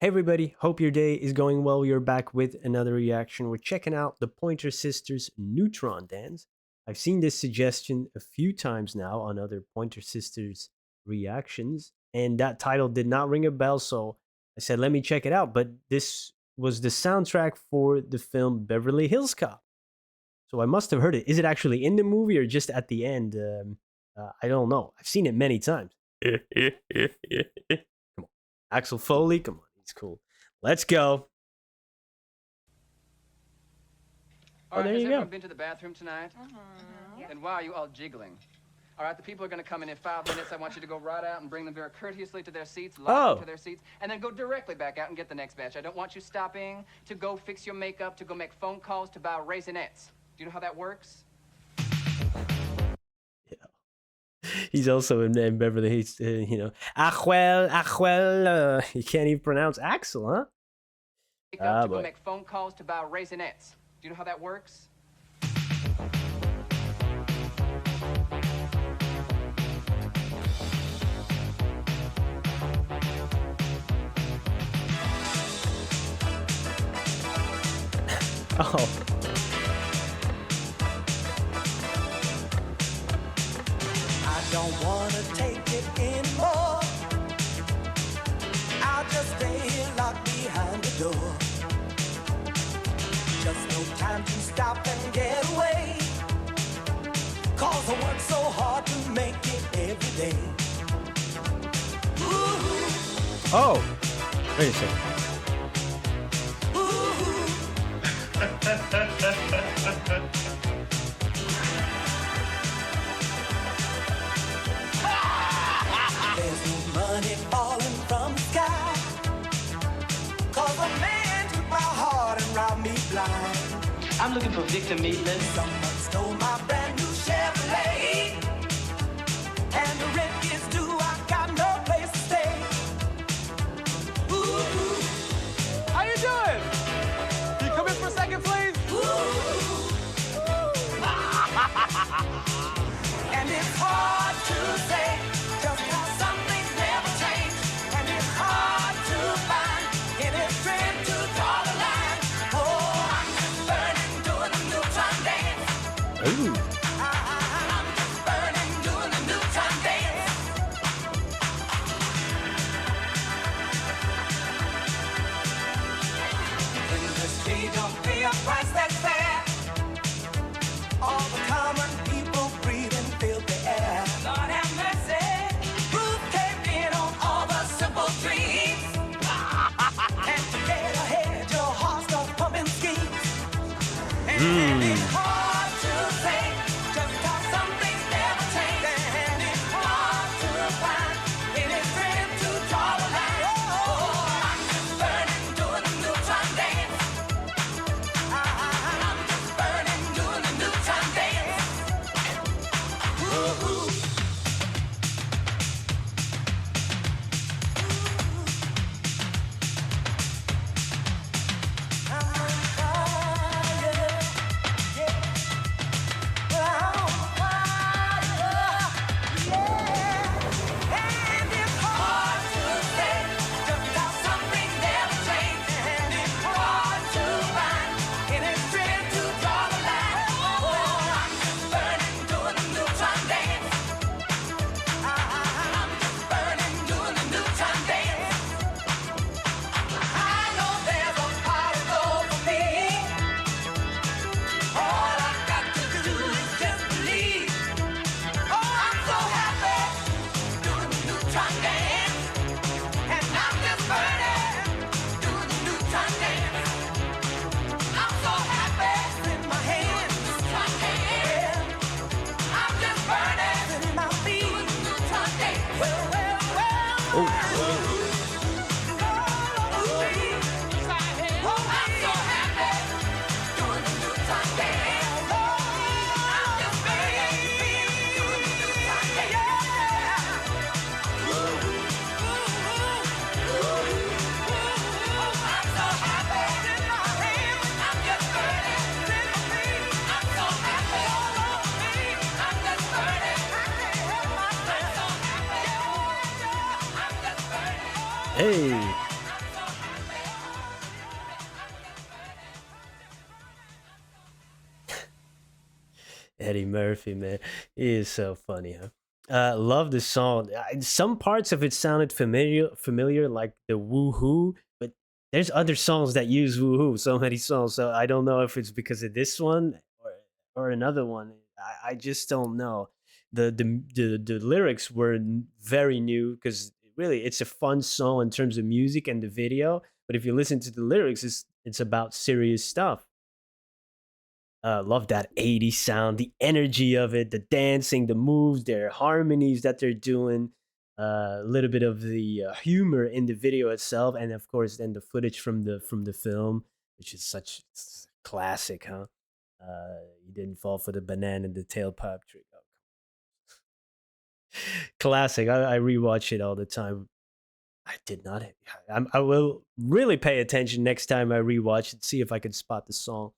Hey everybody, hope your day is going well. We are back with another reaction. We're checking out the Pointer Sisters Neutron dance. I've seen this suggestion a few times now on other Pointer Sisters reactions, and that title did not ring a bell, so I said, let me check it out. But this was the soundtrack for the film Beverly Hills Cop. So I must have heard it. Is it actually in the movie or just at the end? I don't know. I've seen it many times. Come on. Axel Foley, come on. He's cool. Let's go. All right, there has you go. everyone been to the bathroom tonight? Then why are you all jiggling? All right, the people are going to come in 5 minutes. I want you to go right out and bring them very courteously to their seats, lock them to their seats, and then go directly back out and get the next batch. I don't want you stopping to go fix your makeup, to go make phone calls, to buy Raisinets. Do you know how that works? He's also in Beverly Hills, Achuel, you can't even pronounce Axel, huh? To go make phone calls, to buy Raisinets. Do you know how that works? Oh. Don't wanna take it anymore. I'll just stay here locked behind the door. Just no time to stop and get away. 'Cause I work so hard to make it every day. Ooh. Oh, wait a second. There's no money falling from the sky. 'Cause a man took my heart and robbed me blind. I'm looking for Victor Meatless. Someone stole my brand new Chevrolet. And the rent is due, I got no place to stay. Ooh. How you doing? Can you come in for a second, please? And it's hard to say just how some things never change. And it's hard to find any strength to draw the line. Oh, I'm just burning, doing the Neutron dance. Ooh. I'm just burning, doing the Neutron dance. Industry don't pay a price that's fair. All the common people breathing filthy air. Lord have mercy. Roof caved in on all the simple dreams. And to get ahead, your heart starts pumping schemes. And it's hard to say just how some things never change. And it's hard to find any strength to draw the line. Oh, I'm just burning, doing the Neutron dance. I'm just burning, doing the Neutron dance. Ooh. I'm on fire, yeah. I'm on fire, yeah. And it's hard to say just how some things never change. And it's hard to find any strength to draw the line. Oh, I'm just burning, doing the Neutron dance. I'm just burning, doing the Neutron dance. I know there's a pot of gold for me. All I got to do is just believe. Oh, I'm so happy doing the Neutron dance. And I'm just burning, doing the Neutron dance. I'm so happy in my hands, Neutron dance. I'm just burning in my feet, doing the Neutron dance. Well, well, well. Oh. Hey. Eddie Murphy, man, he is so funny, huh? Love the song. Some parts of it sounded familiar, like the woohoo. But there's other songs that use woohoo. So many songs. So I don't know if it's because of this one or another one. I just don't know. The lyrics were very new because really it's a fun song in terms of music and the video. But if you listen to the lyrics, it's about serious stuff. Love that 80s sound, the energy of it, the dancing, the moves, their harmonies that they're doing, a little bit of the humor in the video itself, and of course, then the footage from the film, which is such classic, huh? You didn't fall for the banana in the tailpipe trick. Oh, classic. I rewatch it all the time. I did not. I will really pay attention next time I rewatch it, see if I can spot the song.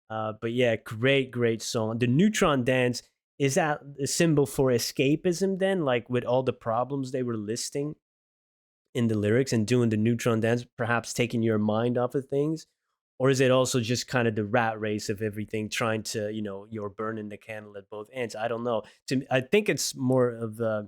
But yeah, great song. The Neutron dance, is that a symbol for escapism then? Like with all the problems they were listing in the lyrics and doing the Neutron dance, perhaps taking your mind off of things? Or is it also just kind of the rat race of everything, trying to, you're burning the candle at both ends? I don't know. I think it's more of uh,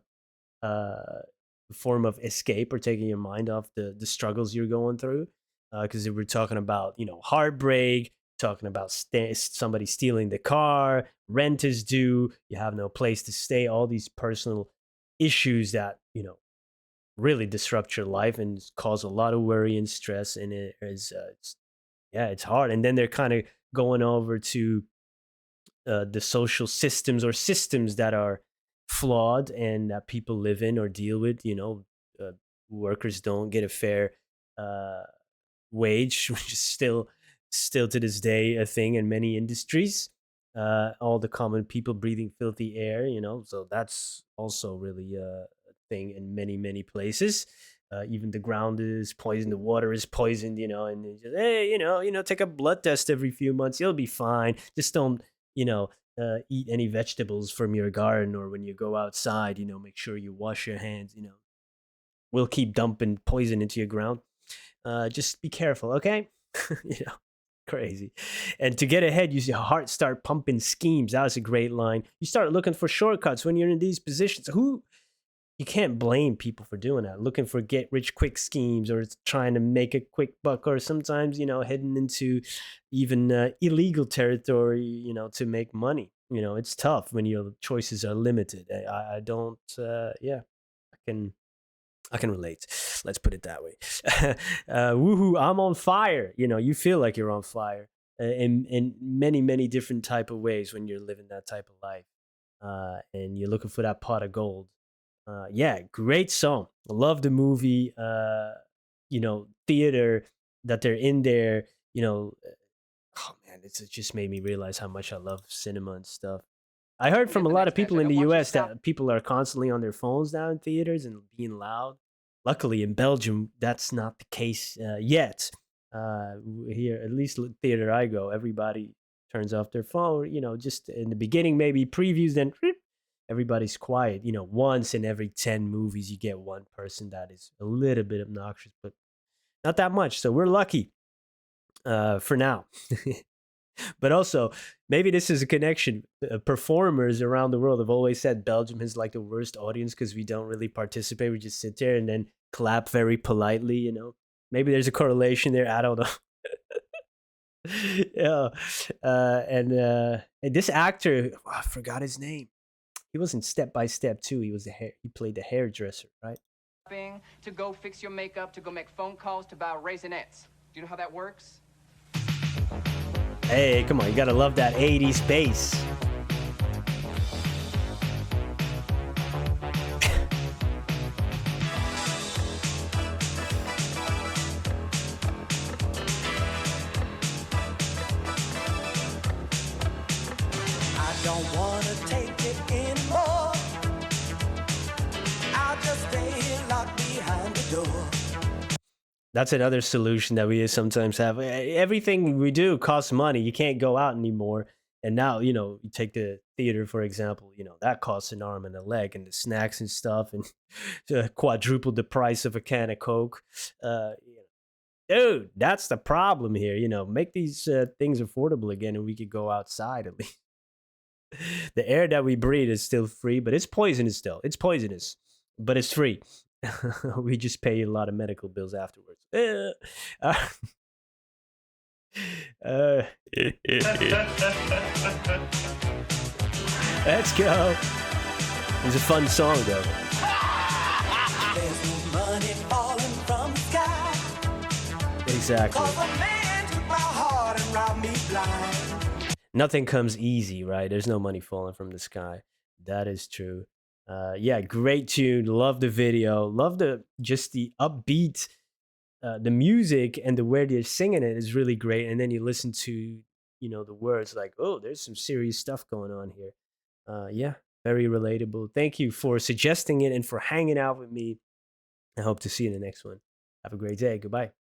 form of escape or taking your mind off the struggles you're going through. Because we're talking about heartbreak, talking about somebody stealing the car, rent is due, you have no place to stay, all these personal issues that really disrupt your life and cause a lot of worry and stress. And it is yeah, it's hard. And then they're kind of going over to the social systems or systems that are flawed and that people live in or deal with. Workers don't get a fair uh, wage, which is still to this day a thing in many industries. All the common people breathing filthy air, so that's also really a thing in many places. Even the ground is poisoned, the water is poisoned, and it's just, hey, take a blood test every few months, you'll be fine. Just don't, eat any vegetables from your garden, or when you go outside, make sure you wash your hands. We'll keep dumping poison into your ground. Just be careful, okay? you know, crazy. And to get ahead, your heart start pumping schemes. That was a great line. You start looking for shortcuts when you're in these positions. You can't blame people for doing that. Looking for get rich quick schemes, or trying to make a quick buck, or sometimes heading into even illegal territory. To make money. It's tough when your choices are limited. I don't. Yeah, I can relate. Let's put it that way. Woohoo! I'm on fire. You feel like you're on fire in many different type of ways when you're living that type of life, and you're looking for that pot of gold. Yeah, great song. Love the movie. Theater that they're in there. Oh man, it just made me realize how much I love cinema and stuff. I heard from Get a the lot next of batch. people I in don't the want you to US stop. that people are constantly on their phones now in theaters and being loud. Luckily, in Belgium, that's not the case yet. Here, at least theater I go, everybody turns off their phone. Just in the beginning, maybe previews, then everybody's quiet. Once in every 10 movies, you get one person that is a little bit obnoxious, but not that much. So we're lucky for now. But also, maybe this is a connection. Performers around the world have always said Belgium has like the worst audience because we don't really participate. We just sit there and then clap very politely. Maybe there's a correlation there. I don't know. Yeah, and this actor, oh, I forgot his name. He was in Step by Step too. He played the hairdresser, right? To go fix your makeup, to go make phone calls, to buy raisinets. Do you know how that works? Hey, come on, you gotta love that 80s bass. I don't wanna take it anymore. I'll just stay here locked behind the door. That's another solution that we sometimes have. Everything we do costs money. You can't go out anymore. And now, you take the theater, for example, that costs an arm and a leg, and the snacks and stuff, and quadruple the price of a can of Coke. Dude, that's the problem here. Make these things affordable again, and we could go outside at least. The air that we breathe is still free, but it's poisonous still. It's poisonous, but it's free. We just pay a lot of medical bills afterwards. Uh, uh, let's go. It's a fun song, though. There's no money falling from the sky. Exactly. 'Cause a man took my heart and robbed me blind. Nothing comes easy, right? There's no money falling from the sky. That is true. Yeah, great tune. Love the video. Love the upbeat, the music and the way they're singing it is really great. And then you listen to the words like, oh, there's some serious stuff going on here. Yeah, very relatable. Thank you for suggesting it and for hanging out with me. I hope to see you in the next one. Have a great day. Goodbye.